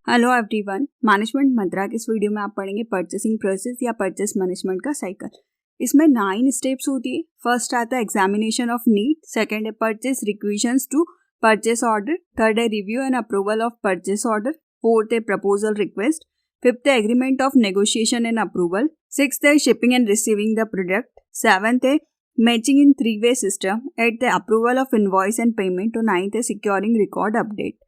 Hello everyone, management मंत्रा के इस video में आप पढ़ेंगे परचेसिंग प्रोसेस या परचेस मैनेजमेंट का साइकिल। इसमें 9 स्टेप्स होती है। फर्स्ट आता है एग्जामिनेशन ऑफ नीड, सेकंड है purchase requisitions to purchase order, third है review and approval of purchase order, fourth है प्रपोजल रिक्वेस्ट, फिफ्थ है agreement of negotiation and approval, sixth है shipping and receiving the product, seventh है matching in 3-way system, eighth है approval of invoice and payment और ninth है securing record update.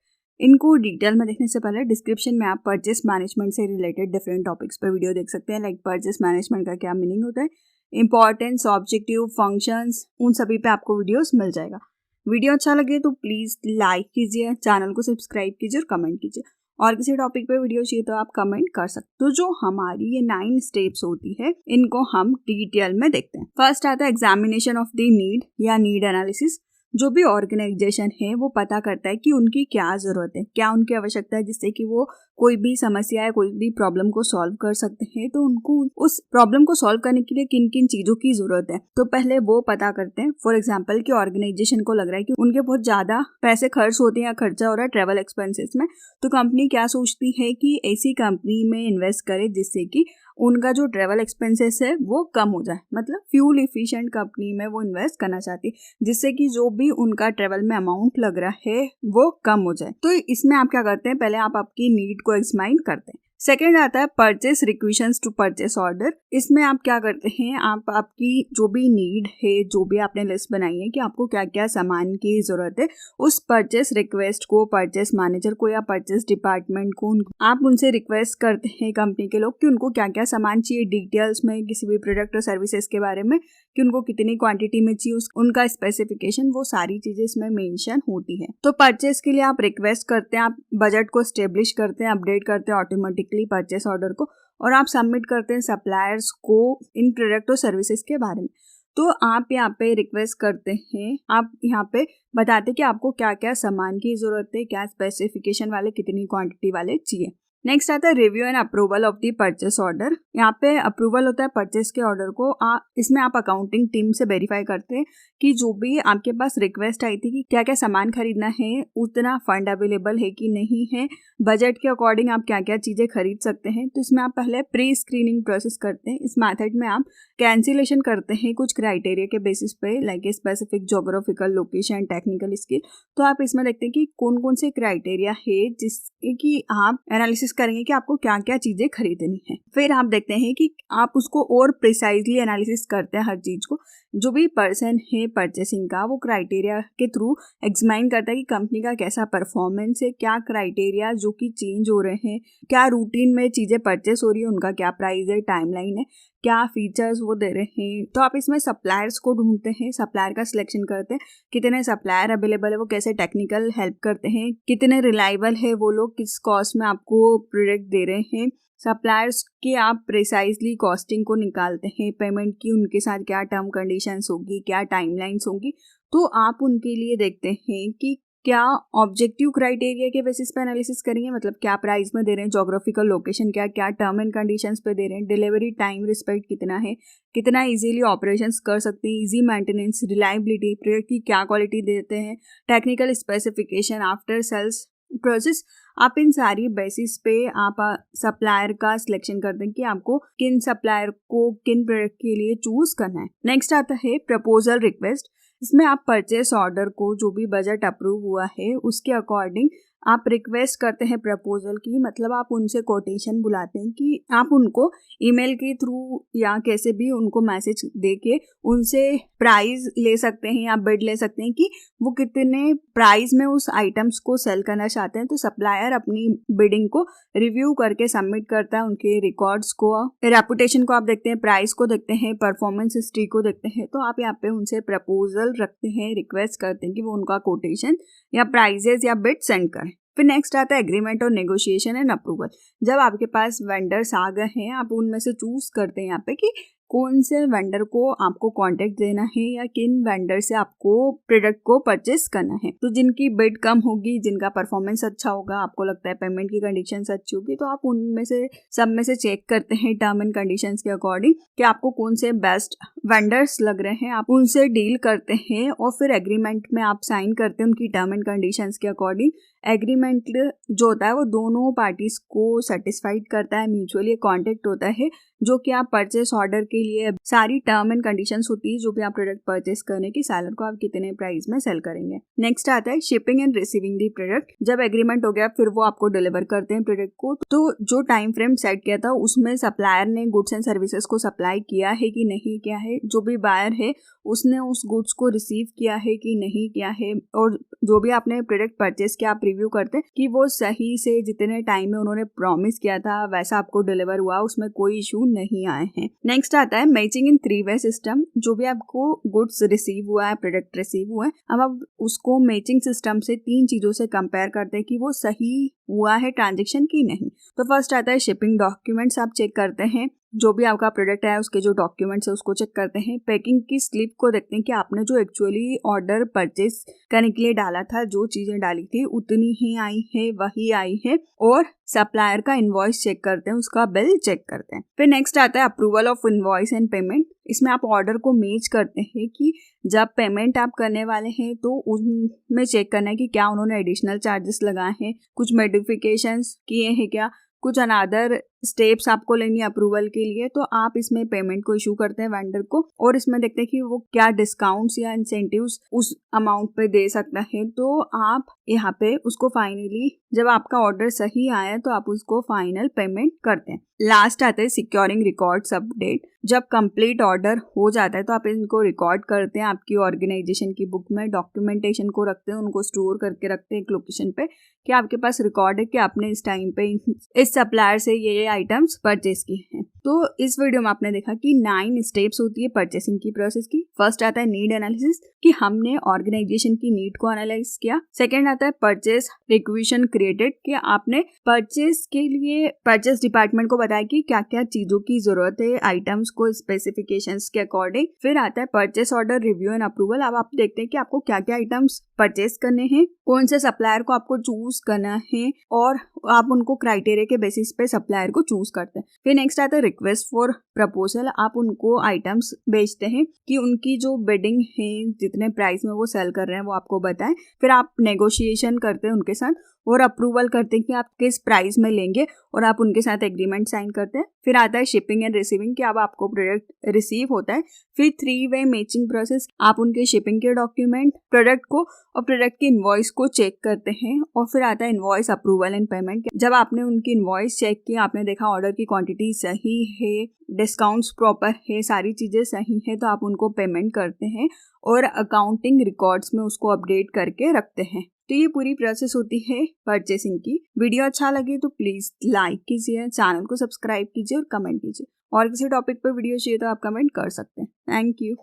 इनको detail में देखने से पहले डिस्क्रिप्शन में आप परचेस मैनेजमेंट से रिलेटेड डिफरेंट टॉपिक्स पर वीडियो देख सकते हैं। लाइक परचेस मैनेजमेंट का क्या मीनिंग होता है, इंपॉर्टेंस, ऑब्जेक्टिव, फंक्शंस, उन सभी पे आपको वीडियोस मिल जाएगा। वीडियो अच्छा लगे तो प्लीज़ लाइक कीजिए, चैनल को सब्सक्राइब कीजिए और कमेंट कीजिए। और किसी टॉपिक पे वीडियो चाहिए तो आप कमेंट कर सकते। तो जो हमारी ये 9 स्टेप्स होती है इनको हम डिटेल में देखते हैं। फर्स्ट आता है एग्जामिनेशन ऑफ द नीड या नीड एनालिसिस। जो भी ऑर्गेनाइजेशन है वो पता करता है कि उनकी क्या ज़रूरत है, क्या उनकी आवश्यकता है, जिससे कि वो कोई भी समस्या है, कोई भी प्रॉब्लम को सॉल्व कर सकते हैं। तो उनको उस प्रॉब्लम को सॉल्व करने के लिए किन किन चीज़ों की ज़रूरत है तो पहले वो पता करते हैं। फॉर एग्जाम्पल कि ऑर्गेनाइजेशन को लग रहा है कि उनके बहुत ज़्यादा पैसे खर्च होते हैं या खर्चा हो रहा है ट्रेवल एक्सपेंसेस में, तो कंपनी क्या सोचती है कि ऐसी कंपनी में इन्वेस्ट करे जिससे कि उनका जो ट्रेवल एक्सपेंसेस है वो कम हो जाए। मतलब फ्यूल इफिशिएंट कंपनी में वो इन्वेस्ट करना चाहती है जिससे कि जो भी उनका ट्रेवल में अमाउंट लग रहा है वो कम हो जाए। तो इसमें आप क्या करते हैं, पहले आप आपकी नीड को एग्जामाइन करते हैं। सेकेंड आता है purchase requisitions to purchase order. इसमें आप क्या करते हैं, आप आपकी जो भी नीड है, जो भी आपने लिस्ट बनाई है कि आपको क्या क्या सामान की जरूरत है, उस परचेस रिक्वेस्ट को परचेस मैनेजर को या परचेस डिपार्टमेंट को आप उनसे रिक्वेस्ट करते हैं कंपनी के लोग कि उनको क्या क्या सामान चाहिए, डिटेल्स में किसी भी प्रोडक्ट और सर्विसेज के बारे में कि उनको कितनी क्वांटिटी में चाहिए, उनका स्पेसिफिकेशन, वो सारी चीजें इसमें मेंशन होती है। तो परचेस के लिए आप रिक्वेस्ट करते हैं, आप बजट को स्टेब्लिश करते हैं, अपडेट करते हैं ऑटोमेटिकली परचेस ऑर्डर को, और आप सबमिट करते हैं सप्लायर्स को इन प्रोडक्ट और सर्विसेज के बारे में। तो आप यहाँ पे रिक्वेस्ट करते हैं, आप यहाँ पे बताते हैं कि आपको क्या क्या सामान की जरूरत है, क्या स्पेसिफिकेशन वाले, कितनी क्वांटिटी वाले चाहिए। नेक्स्ट आता है review and approval of the purchase order. यहाँ पे अप्रूवल होता है परचेस के ऑर्डर को। इसमें आप अकाउंटिंग टीम से वेरीफाई करते हैं कि जो भी आपके पास रिक्वेस्ट आई थी कि क्या क्या सामान खरीदना है, उतना फंड अवेलेबल है कि नहीं है, बजट के अकॉर्डिंग आप क्या क्या चीज़ें खरीद सकते हैं। तो इसमें आप पहले प्री स्क्रीनिंग प्रोसेस करते हैं। इस मैथड में आप कैंसिलेशन करते हैं कुछ क्राइटेरिया के बेसिस पे, like specific geographical location, technical skill. तो आप इसमें देखते हैं कि कौन कौन से क्राइटेरिया है जिसके कि आप एनालिसिस करेंगे कि आपको क्या क्या चीजें खरीदनी है। फिर आप देखते हैं कि आप उसको और प्रिसाइजली एनालिसिस करते हैं हर चीज को। जो भी पर्सन है परचेसिंग का, वो क्राइटेरिया के थ्रू एग्जामाइन करता है कि कंपनी का कैसा परफॉर्मेंस है, क्या क्राइटेरिया जो कि चेंज हो रहे हैं, क्या रूटीन में चीजें परचेस हो रही है, उनका क्या प्राइस है, टाइमलाइन है, क्या फीचर्स वो दे रहे हैं। तो आप इसमें सप्लायर्स को ढूंढते हैं, सप्लायर का सिलेक्शन करते हैं, कितने सप्लायर अवेलेबल है, वो कैसे टेक्निकल हेल्प करते हैं, कितने रिलायबल है वो लोग, किस कॉस्ट में आपको प्रोडक्ट दे रहे हैं। सप्लायर्स की आप प्रिसाइजली कॉस्टिंग को निकालते हैं, पेमेंट की उनके साथ क्या टर्म कंडीशंस होगी, क्या टाइमलाइंस होगी। तो आप उनके लिए देखते हैं कि क्या ऑब्जेक्टिव क्राइटेरिया के बेसिस पे एनालिसिस करेंगे, मतलब क्या प्राइस में दे रहे हैं, जोग्राफिकल लोकेशन क्या टर्म एंड कंडीशंस पे दे रहे हैं, डिलीवरी टाइम रिस्पेक्ट कितना है, कितना इजीली ऑपरेशंस कर सकते हैं, इजी मेंटेनेंस, रिलायबिलिटी, प्रोडक्ट की क्या क्वालिटी देते हैं, technical specification, after sales process. आप इन सारी बेसिस पे आप सप्लायर का सिलेक्शन करते हैं कि आपको किन सप्लायर को किन प्रोडक्ट के लिए चूज करना है। नेक्स्ट आता है प्रपोजल रिक्वेस्ट। इसमें आप परचेस ऑर्डर को जो भी बजट अप्रूव हुआ है उसके अकॉर्डिंग आप रिक्वेस्ट करते हैं प्रपोजल की। मतलब आप उनसे कोटेशन बुलाते हैं कि आप उनको ईमेल के थ्रू या कैसे भी उनको मैसेज दे के उनसे प्राइस ले सकते हैं या बिड ले सकते हैं कि वो कितने प्राइस में उस आइटम्स को सेल करना चाहते हैं। तो सप्लायर अपनी बिडिंग को रिव्यू करके सबमिट करता है, उनके रिकॉर्ड्स को, रेपुटेशन को आप देखते हैं, प्राइस को देखते हैं, परफॉर्मेंस हिस्ट्री को देखते हैं। तो आप यहाँ पे उनसे प्रपोजल रखते हैं, रिक्वेस्ट करते हैं कि वो उनका कोटेशन या प्राइजेस या बिड सेंड करें। फिर नेक्स्ट आता है एग्रीमेंट और नेगोशिएशन एंड अप्रूवल। जब आपके पास वेंडर्स आ गए हैं, आप उनमें से चूज करते हैं यहाँ पे कि कौन से वेंडर को आपको कांटेक्ट देना है या किन वेंडर से आपको प्रोडक्ट को परचेस करना है। तो जिनकी बिड कम होगी, जिनका परफॉर्मेंस अच्छा होगा, आपको लगता है पेमेंट की कंडीशंस अच्छी होगी, तो आप उनमें से सब में से चेक करते हैं टर्म एंड कंडीशंस के अकॉर्डिंग कि आपको कौन से बेस्ट वेंडर्स लग रहे हैं, आप उनसे डील करते हैं और फिर एग्रीमेंट में आप साइन करते हैं उनकी टर्म एंड कंडीशंस के अकॉर्डिंग। एग्रीमेंट जो होता है वो दोनों पार्टीज को सेटिस्फाइड करता है, म्यूचुअली कॉन्ट्रैक्ट होता है जो कि आप परचेस ऑर्डर के लिए सारी टर्म एंड कंडीशंस होती है जो भी आप प्रोडक्ट परचेस करने की, सेलर को आप कितने प्राइस में सेल करेंगे। नेक्स्ट आता है shipping and receiving the product. जब एग्रीमेंट हो गया फिर वो आपको डिलीवर करते हैं प्रोडक्ट को, तो जो टाइम फ्रेम सेट किया था उसमें सप्लायर ने गुड्स एंड सर्विसेज को सप्लाई किया है कि नहीं किया है, जो भी बायर है उसने उस गुड्स को रिसीव किया है कि नहीं किया है, और जो भी आपने प्रोडक्ट परचेस किया आप रिव्यू करते हैं कि वो सही से जितने टाइम में उन्होंने प्रॉमिस किया था वैसा आपको डिलीवर हुआ, उसमें कोई इशू नहीं आए हैं। नेक्स्ट आता है मैचिंग इन 3-वे सिस्टम। जो भी आपको गुड्स रिसीव हुआ है, प्रोडक्ट रिसीव हुआ है, अब आप उसको मैचिंग सिस्टम से 3 चीजों से कंपेयर करते हैं कि वो सही हुआ है ट्रांजेक्शन की नहीं। तो फर्स्ट आता है शिपिंग डॉक्यूमेंट्स, आप चेक करते हैं जो भी आपका प्रोडक्ट है उसके जो डॉक्यूमेंट्स है उसको चेक करते हैं। पैकिंग की स्लिप को देखते हैं कि आपने जो एक्चुअली ऑर्डर परचेस करने के लिए डाला था, जो चीजें डाली थी उतनी ही आई है, वही आई है। और सप्लायर का इनवॉइस चेक करते हैं, उसका बिल चेक करते हैं। फिर नेक्स्ट आता है approval of invoice and payment. इसमें आप ऑर्डर को मैच करते हैं कि जब पेमेंट आप करने वाले हैं तो उनमें चेक करना है कि क्या उन्होंने एडिशनल चार्जेस लगाए हैं, कुछ मॉडिफिकेशंस किए हैं क्या, कुछ अनदर स्टेप्स आपको लेनी अप्रूवल के लिए, तो आप इसमें पेमेंट को इशू करते हैं वेंडर को, और इसमें देखते हैं कि वो क्या डिस्काउंट्स या इंसेंटिव्स उस अमाउंट पे दे सकता है। तो आप यहाँ पे उसको फाइनली जब आपका ऑर्डर सही आया तो आप उसको फाइनल पेमेंट करते हैं। लास्ट आता है सिक्योरिंग रिकॉर्ड्स अपडेट। जब कंप्लीट ऑर्डर हो जाता है तो आप इनको रिकॉर्ड करते हैं आपकी ऑर्गेनाइजेशन की बुक में, डॉक्यूमेंटेशन को रखते हैं, उनको स्टोर करके रखते हैं एक लोकेशन पे कि आपके पास रिकॉर्ड है कि आपने इस टाइम पे इस सप्लायर से ये आइटम्स परचेस किए हैं। तो इस वीडियो में आपने देखा कि 9 स्टेप्स होती है परचेसिंग की प्रोसेस की। फर्स्ट आता है नीड एनालिसिस कि हमने ऑर्गेनाइजेशन की नीड को एनालाइज किया। सेकंड आता है परचेस रिक्वेशन क्रिएटेड कि आपने परचेस के लिए परचेस डिपार्टमेंट को बताया कि क्या क्या चीजों की जरूरत है आइटम्स को स्पेसिफिकेशंस के अकॉर्डिंग। फिर आता है purchase order review and approval. अब आप देखते हैं कि आपको क्या क्या आइटम्स परचेस करने हैं, कौन से सप्लायर को आपको चूज करना है, और आप उनको क्राइटेरिया के बेसिस पे सप्लायर को चूज करते हैं। फिर नेक्स्ट आता है रिक्वेस्ट फॉर प्रपोजल। आप उनको आइटम्स बेचते हैं कि उनकी जो बिडिंग है, जितने प्राइस में वो सेल कर रहे हैं वो आपको बताएं। फिर आप नेगोशिएशन करते हैं उनके साथ और अप्रूवल करते हैं कि आप किस प्राइस में लेंगे, और आप उनके साथ एग्रीमेंट साइन करते हैं। फिर आता है शिपिंग एंड रिसीविंग कि अब आपको प्रोडक्ट रिसीव होता है। फिर 3-वे मैचिंग प्रोसेस, आप उनके शिपिंग के डॉक्यूमेंट, प्रोडक्ट को और प्रोडक्ट की इनवॉइस को चेक करते हैं। और फिर आता है इनवॉइस अप्रूवल एंड पेमेंट। जब आपने उनकी इनवॉइस चेक की, आपने देखा ऑर्डर की क्वांटिटी सही है, डिस्काउंट्स प्रॉपर है, सारी चीजें सही है, तो आप उनको पेमेंट करते हैं और अकाउंटिंग रिकॉर्ड्स में उसको अपडेट करके रखते हैं। तो ये पूरी प्रोसेस होती है परचेसिंग की। वीडियो अच्छा लगे तो प्लीज लाइक कीजिए, चैनल को सब्सक्राइब कीजिए और कमेंट कीजिए। और किसी टॉपिक पर वीडियो चाहिए तो आप कमेंट कर सकते हैं। Thank you.